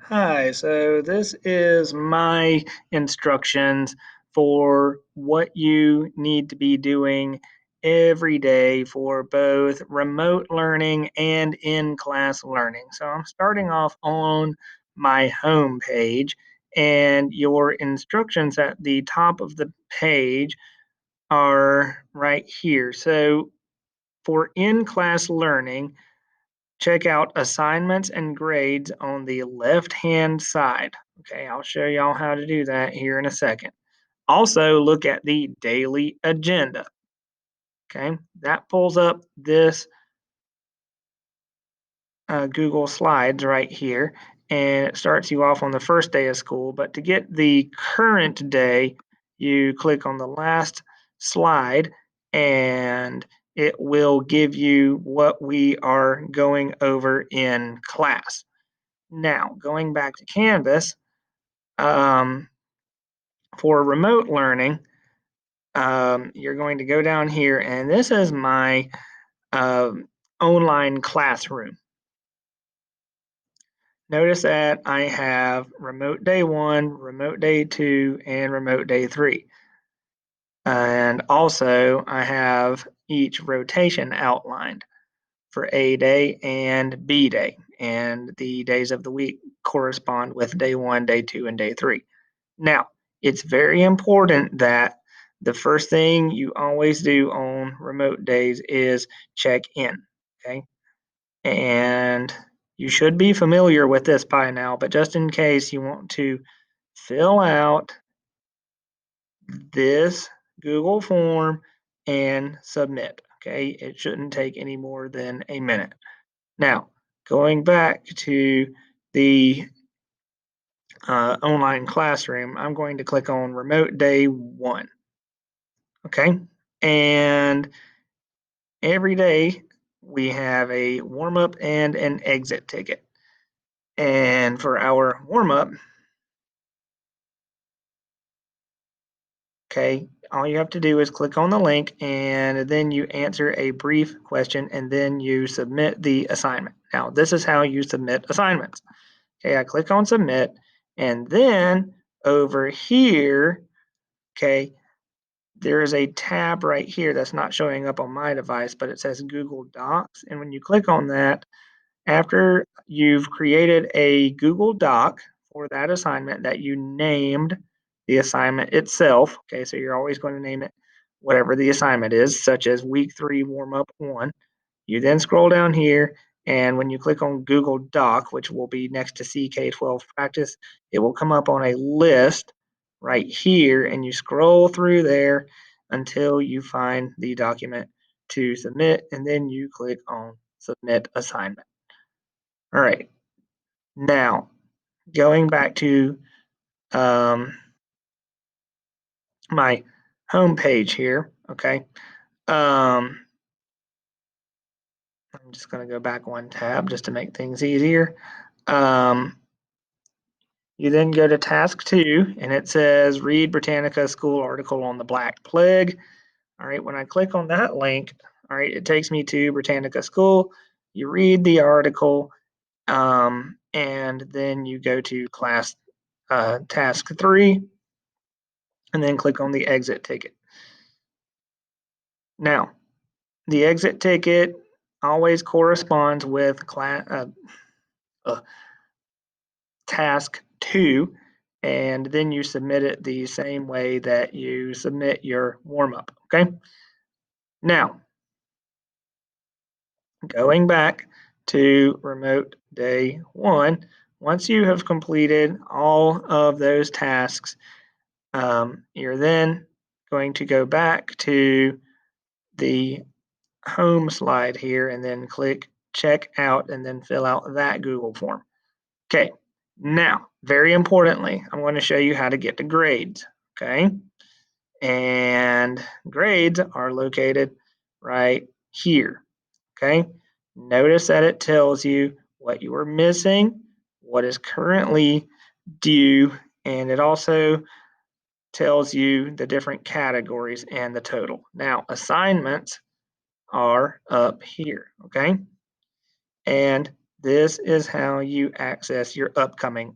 Hi, so this is my instructions for what you need to be doing every day for both remote learning and in-class learning. So I'm starting off on my home page, and your instructions at the top of the page are right here. So for in-class learning, check out assignments and grades on the left-hand side. Okay, I'll show y'all how to do that here in a second. Also, look at the daily agenda. Okay, that pulls up this Google Slides right here, and it starts you off on the first day of school. But to get the current day, you click on the last slide, and it will give you what we are going over in class. Now, going back to Canvas, um, for remote learning, you're going to go down here, and this is my online classroom. Notice that I have remote day 1, remote day 2, and remote day 3. And also, I have each rotation outlined for A day and B day, and the days of the week correspond with day 1, day 2, and day 3. Now, it's very important that the first thing you always do on remote days is check in, okay? And you should be familiar with this by now, but just in case, you want to fill out this Google form and submit, okay? It shouldn't take any more than a minute. Now, going back to the online classroom, I'm going to click on remote day 1. Okay. And every day we have a warm up and an exit ticket. And for our warm up, okay, all you have to do is click on the link and then you answer a brief question and then you submit the assignment. Now, this is how you submit assignments. Okay, I click on submit, and then over here, okay, there is a tab right here that's not showing up on my device, but it says Google Docs. And when you click on that, after you've created a Google Doc for that assignment that you named the assignment itself, okay, so you're always going to name it whatever the assignment is, such as week 3 warm up 1. You then scroll down here, and when you click on Google Doc, which will be next to CK12 practice, it will come up on a list right here, and you scroll through there until you find the document to submit, and then you click on Submit Assignment. All right, now going back to um, my home page here, okay, um, I'm just going to go back one tab just to make things easier. Um, You then go to task 2, and it says read Britannica school article on the Black Plague. All right, when I click on that link, all right, it takes me to Britannica school. You read the article, and then you go to class task 3, and then click on the exit ticket. Now, the exit ticket always corresponds with task 2, and then you submit it the same way that you submit your warm-up, okay? Now, going back to remote day 1, once you have completed all of those tasks, you're then going to go back to the home slide here and then click check out and then fill out that Google form. Okay, now, very importantly, I'm going to show you how to get to grades, okay? And grades are located right here, okay? Notice that it tells you what you are missing, what is currently due, and it also tells you the different categories and the total. Now, assignments are up here, okay? And this is how you access your upcoming